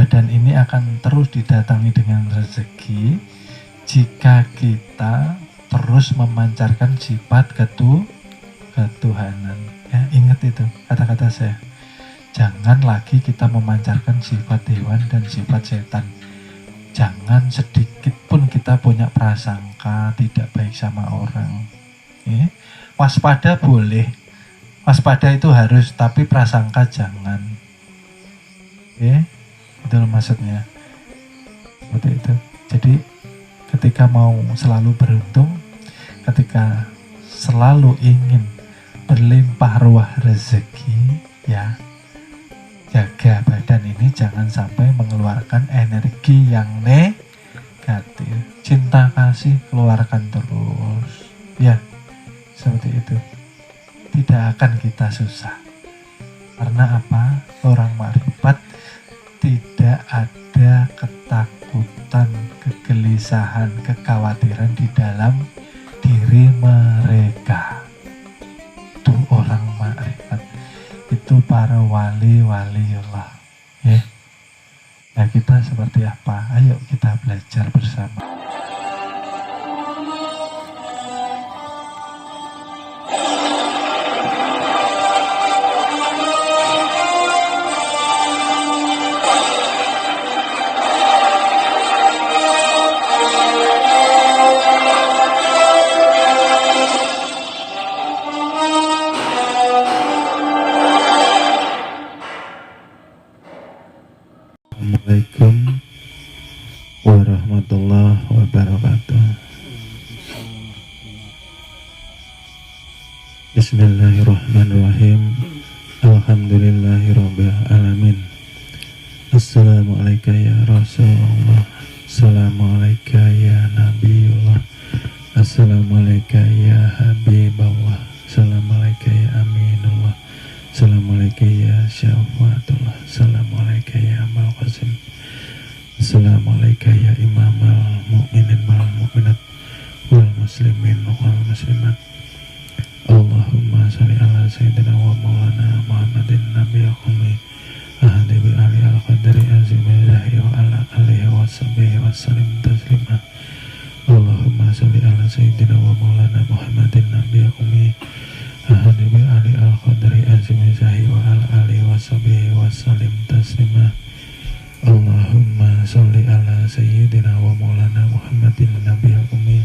badan ini akan terus didatangi dengan rezeki jika kita terus memancarkan sifat ketuhanan. Ya, ingat itu kata-kata saya. Jangan lagi kita memancarkan sifat hewan dan sifat setan. Jangan sedikit pun kita punya prasangka tidak baik sama orang. Ya. Waspada boleh, waspada itu harus, tapi prasangka jangan. Ya, itu maksudnya. Seperti itu. Jadi ketika mau selalu beruntung, ketika selalu ingin berlimpah ruah rezeki, ya jaga badan ini jangan sampai mengeluarkan energi yang negatif. Cinta kasih keluarkan terus, ya seperti itu. Tidak akan kita susah. Karena apa? Orang makrifat tidak ada ketakutan, kegelisahan, kekhawatiran di dalam diri mereka. Itu orang makrifat, itu para wali-waliullah, ya. Nah, kita seperti apa? Ayo kita belajar bersama. Assalamualaikum warahmatullahi wabarakatuh. Bismillahirrahmanirrahim. Alhamdulillahirabbil alamin. Assalamualaikum ya Rasulullah. Assalamualaikum ya Nabiullah. Assalamualaikum ya Habiballah. Assalamualaikum ya Aminullah. Assalamualaikum ya Syafatullah. Assalamualaikum ya Amal Qasim. Assalamualaikum ya Imamal Mu'minin wal Mu'minat wal Muslimin wal Muslimat. Allahumma salli ala Sayyidina wa Maulana Muhammadin Nabi Al-Qumi ahadi bi ali al-qadri azimillahi wa ala alihi wa sahbihi wa salim taslima. Allahumma salli ala Sayyidina wa Maulana Muhammadin Nabi Al-Qumi ahadi bi ali al-qadri azimillahi wa ala alihi wa sahbihi wa salim taslima. Allahumma salli ala Sayyidina wa Maulana Muhammadin Nabi Al-Qumi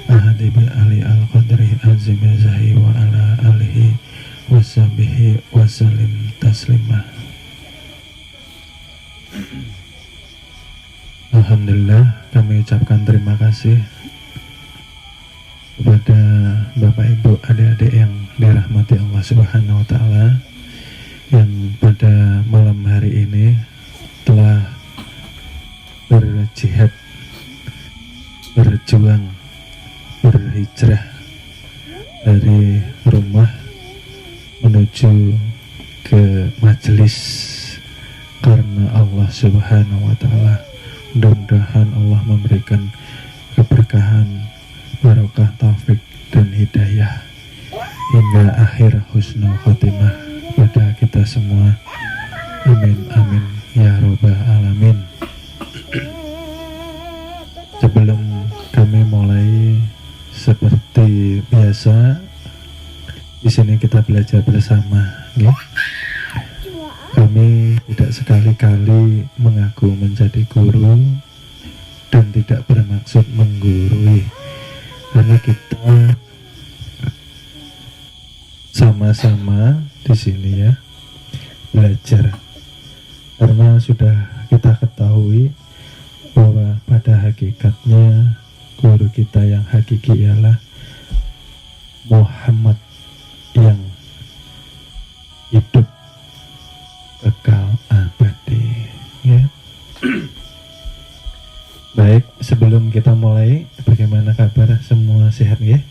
ahadi bi ali al-qadri azimillahi wa ala alihi wa sahbihi wa salim taslima. Alhamdulillah, kami ucapkan terima kasih kepada Bapak Ibu adik-adik yang dirahmati Allah Subhanahu wa Ta'ala, yang pada malam hari ini telah berjihad, berjuang, berhijrah dari rumah menuju ke majelis karena Allah Subhanahu wa Ta'ala. Mudah-mudahan Allah memberikan keberkahan, barokah, taufik dan hidayah hingga akhir husnul khotimah pada kita semua. Amin amin ya robbal alamin. Sebelum kami mulai, seperti biasa di sini kita belajar bersama, ya. Kami tidak sekali-kali mengaku menjadi guru dan tidak bermaksud menggurui, karena kita sama-sama di sini, ya, belajar. Karena sudah kita ketahui bahwa pada hakikatnya guru kita yang hakiki ialah Muhammad yang hidup kekal abadi, ya. Baik, sebelum kita mulai, bagaimana kabar? Semua sehat, ya?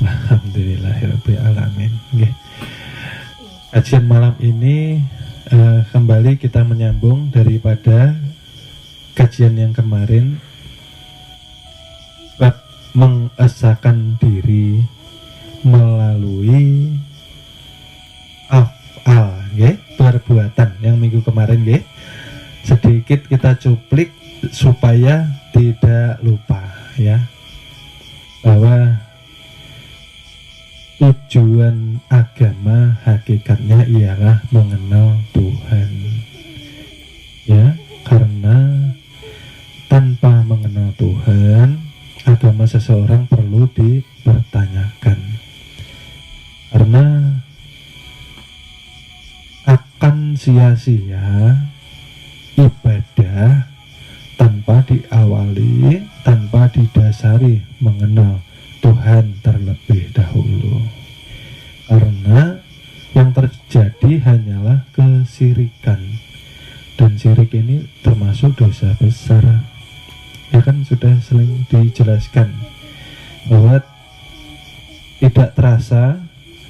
Alhamdulillahirabbil alamin, ya. Kajian malam ini kembali kita menyambung daripada kajian yang kemarin, bab mengesahkan diri melalui af'al, ya. perbuatan yang minggu kemarin nggih. Sedikit kita cuplik supaya tidak lupa ya, bahwa tujuan agama hakikatnya ialah mengenal Tuhan ya, karena tanpa mengenal Tuhan agama seseorang perlu dipertanyakan, karena akan sia-sia ibadah tanpa diawali, tanpa didasari mengenal Tuhan terlebih dahulu. Karena yang terjadi hanyalah kesirikan, dan sirik ini termasuk dosa besar. Ya kan sudah sering dijelaskan bahwa tidak terasa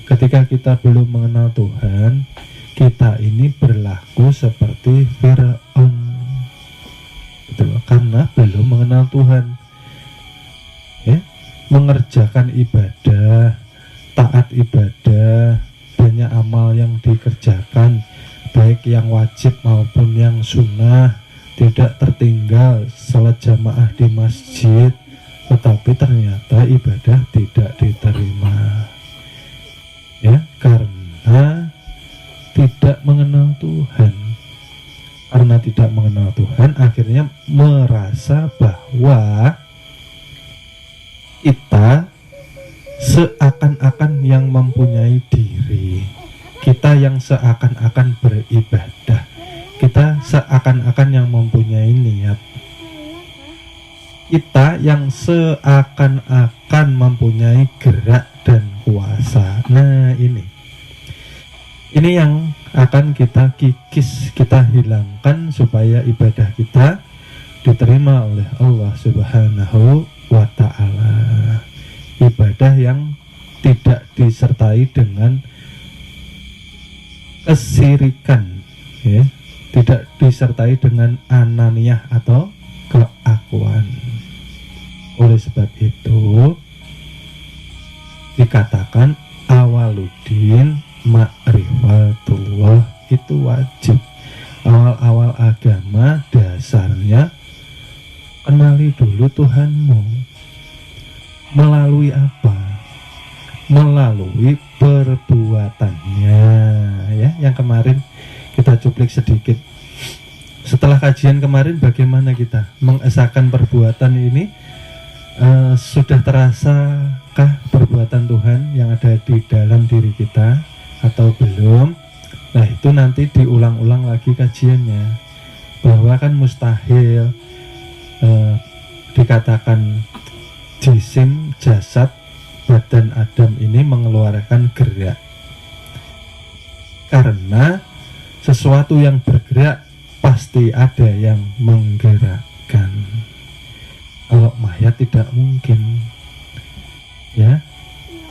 ketika kita belum mengenal Tuhan, kita ini berlaku seperti Fir'aun, betul, karena belum mengenal Tuhan ya. Mengerjakan ibadah, taat ibadah, banyak amal yang dikerjakan, baik yang wajib maupun yang sunnah, tidak tertinggal salat jamaah di masjid, tetapi ternyata ibadah tidak diterima ya, karena tidak mengenal Tuhan. Karena tidak mengenal Tuhan, akhirnya merasa bahwa kita seakan-akan yang mempunyai diri, kita yang seakan-akan beribadah, kita seakan-akan yang mempunyai niat, kita yang seakan-akan mempunyai gerak dan kuasa. Nah ini yang akan kita kikis, kita hilangkan supaya ibadah kita diterima oleh Allah Subhanahu wa ta'ala. Ibadah yang tidak disertai dengan kesirikan ya, tidak disertai dengan ananiyah atau keakuan. Oleh sebab itu dikatakan awaludin ma'rifatullah itu wajib. Awal-awal agama dasarnya kenali dulu Tuhanmu. Melalui apa? Melalui perbuatannya ya, yang kemarin kita cuplik sedikit. Setelah kajian kemarin bagaimana kita mengesahkan perbuatan ini? Sudah terasakah perbuatan Tuhan yang ada di dalam diri kita atau belum? Nah itu nanti diulang-ulang lagi kajiannya, bahwa kan mustahil dikatakan jisim, jasad, badan Adam ini mengeluarkan gerak, karena sesuatu yang bergerak pasti ada yang menggerakkan. Kalau mayat tidak mungkin ya,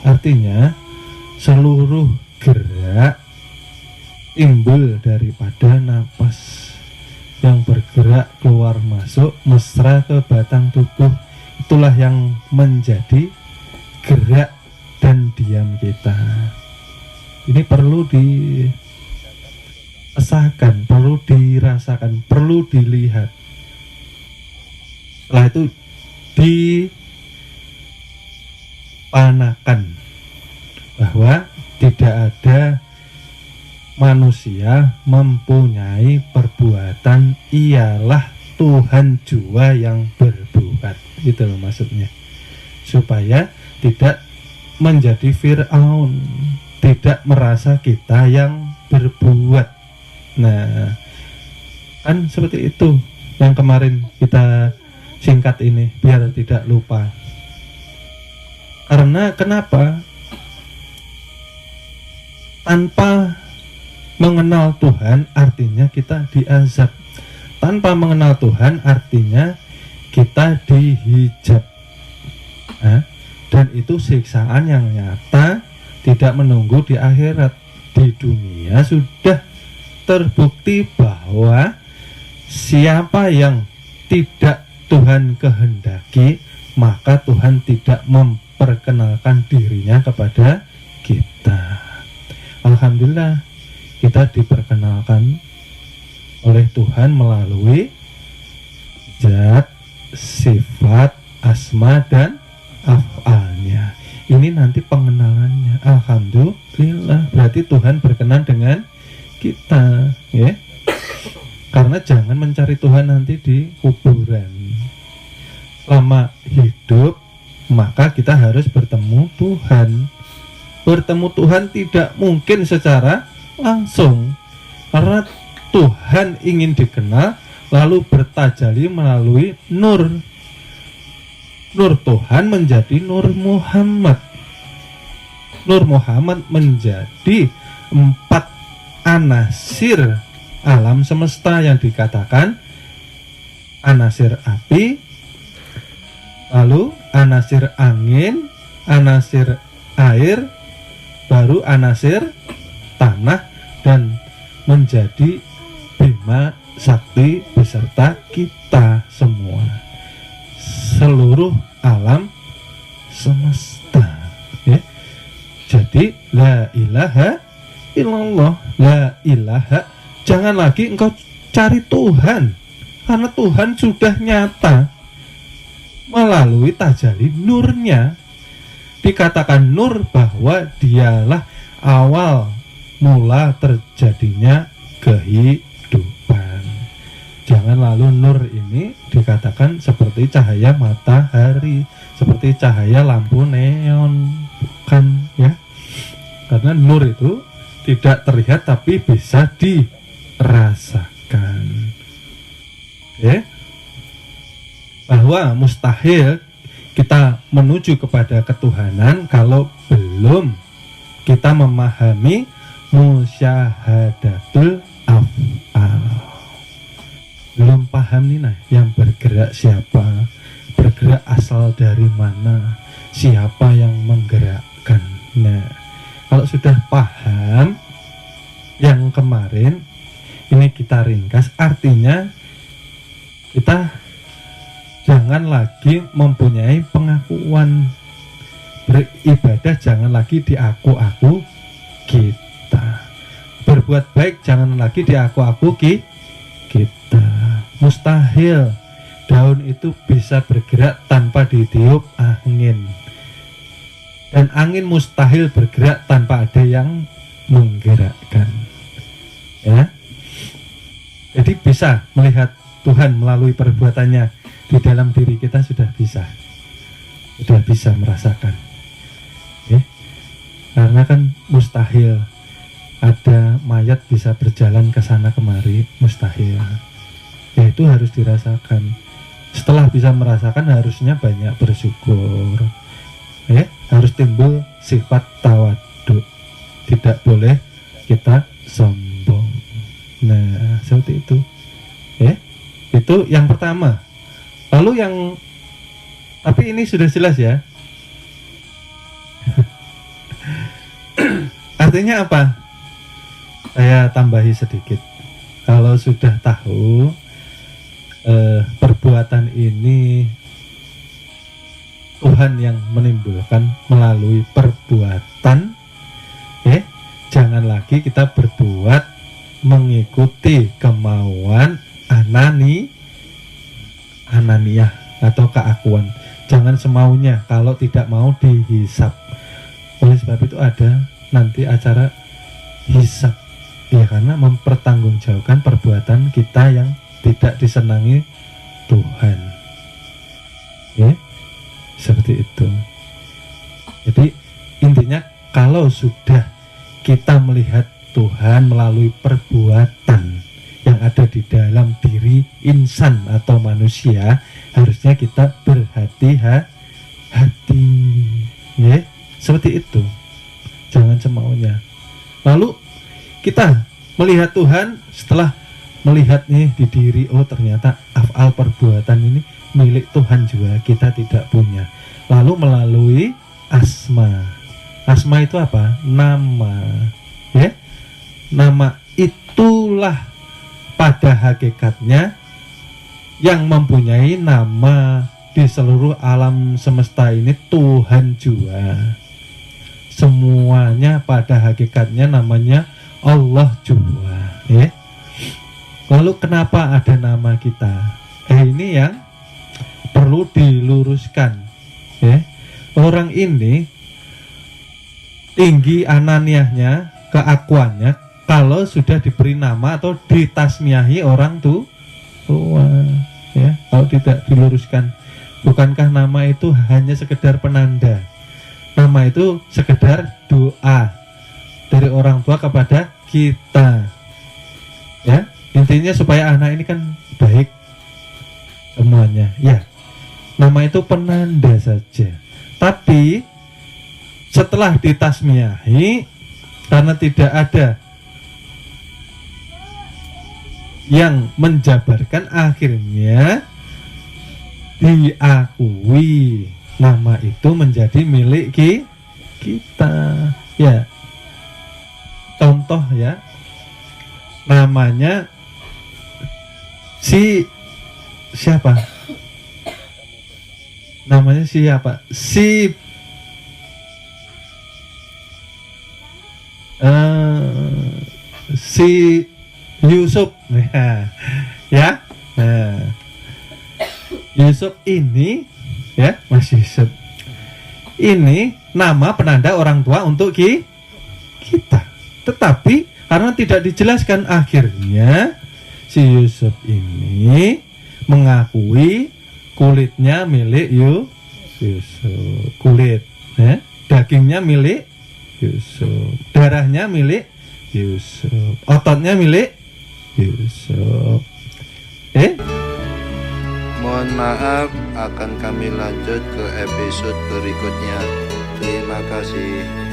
artinya seluruh gerak timbul daripada napas yang bergerak keluar masuk mesra ke batang tubuh. Itulah yang menjadi gerak dan diam kita. Ini perlu diesahkan, perlu dirasakan, perlu dilihat. Setelah itu dipanakan bahwa tidak ada manusia mempunyai perbuatan, ialah Tuhan jua yang berbuat. Itu loh maksudnya, supaya tidak menjadi Fir'aun, tidak merasa kita yang berbuat. Nah kan seperti itu yang kemarin kita singkat ini biar tidak lupa. Karena kenapa? Tanpa mengenal Tuhan artinya kita diazab. Tanpa mengenal Tuhan artinya kita dihijab. Dan itu siksaan yang nyata, tidak menunggu di akhirat. Di dunia sudah terbukti bahwa siapa yang tidak Tuhan kehendaki, maka Tuhan tidak memperkenalkan dirinya kepada kita. Alhamdulillah kita diperkenalkan oleh Tuhan melalui zat, sifat, asma dan af'alnya. Ini nanti pengenalannya. Alhamdulillah, berarti Tuhan berkenan dengan kita, ya. Karena jangan mencari Tuhan nanti di kuburan. Selama hidup, maka kita harus bertemu Tuhan. Bertemu Tuhan tidak mungkin secara langsung, karena Tuhan ingin dikenal, lalu bertajalli melalui nur. Nur Tuhan menjadi Nur Muhammad. Nur Muhammad menjadi 4 anasir alam semesta yang dikatakan anasir api, lalu anasir angin, anasir air, baru anasir tanah, dan menjadi Bima Sakti beserta kita semua, seluruh alam semesta, ya. Jadi la ilaha illallah, la ilaha, jangan lagi engkau cari Tuhan, karena Tuhan sudah nyata melalui tajalli nurnya. Dikatakan nur bahwa dialah awal mula terjadinya kehidupan. Jangan lalu nur ini dikatakan seperti cahaya matahari, seperti cahaya lampu neon, bukan, ya. Karena nur itu tidak terlihat tapi bisa dirasakan, ya. Bahwa mustahil kita menuju kepada ketuhanan kalau belum kita memahami musyahadatul af'al. Belum paham nih, nah, yang bergerak siapa, bergerak asal dari mana, siapa yang menggerakkan. Nah, kalau sudah paham yang kemarin, ini kita ringkas, artinya kita jangan lagi mempunyai pengakuan beribadah, jangan lagi diaku-aku kita. Berbuat baik jangan lagi diaku-aku kita. Mustahil daun itu bisa bergerak tanpa ditiup angin, dan angin mustahil bergerak tanpa ada yang menggerakkan, ya. Jadi bisa melihat Tuhan melalui perbuatannya di dalam diri kita, sudah bisa merasakan, ya. Karena kan mustahil ada mayat bisa berjalan ke sana kemari, mustahil. Ya, itu harus dirasakan. Setelah bisa merasakan, harusnya banyak bersyukur, ya. Harus timbul sifat tawadhu, tidak boleh kita sombong. Nah, seperti itu, ya. Itu yang pertama. Lalu yang, tapi ini sudah jelas, ya. Artinya apa? Saya tambahi sedikit. Kalau sudah tahu perbuatan ini Tuhan yang menimbulkan melalui perbuatan, jangan lagi kita berbuat mengikuti kemauan ananiyah atau keakuan. Jangan semaunya, kalau tidak mau dihisab. Oleh sebab itu ada nanti acara hisab, ya, karena mempertanggungjawabkan perbuatan kita yang tidak disenangi Tuhan, ya, seperti itu. Jadi intinya, kalau sudah kita melihat Tuhan melalui perbuatan yang ada di dalam diri insan atau manusia, harusnya kita berhati-hati, ya, seperti itu. Jangan semaunya. Lalu kita melihat Tuhan, setelah melihat nih di diri, oh ternyata af'al perbuatan ini milik Tuhan juga, kita tidak punya. Lalu melalui asma. Asma itu apa? Nama, ya. Nama itulah pada hakikatnya yang mempunyai nama di seluruh alam semesta ini, Tuhan juga. Semuanya pada hakikatnya namanya Allah jua, ya. Lalu kenapa ada nama kita? Ini yang perlu diluruskan, ya. Orang ini tinggi ananiahnya, keakuannya kalau sudah diberi nama atau ditasmiahi orang tua, ya. Kalau tidak diluruskan, bukankah nama itu hanya sekedar penanda? Nama itu sekedar doa dari orang tua kepada kita, ya. Intinya supaya anak ini kan baik semuanya, ya. Nama itu penanda saja. Tapi setelah ditasmiahi, karena tidak ada yang menjabarkan, akhirnya diakui nama itu menjadi milik kita, ya. Contoh, ya, namanya siapa? Namanya siapa? Si Yusuf, ya. Yusuf ini, ya, Mas Yusuf ini nama penanda orang tua untuk kita. Tetapi karena tidak dijelaskan, akhirnya si Yusuf ini mengakui kulitnya milik Yusuf, kulit, ya, dagingnya milik Yusuf, darahnya milik Yusuf, ototnya milik Yusuf. Mohon maaf, akan kami lanjut ke episode berikutnya. Terima kasih.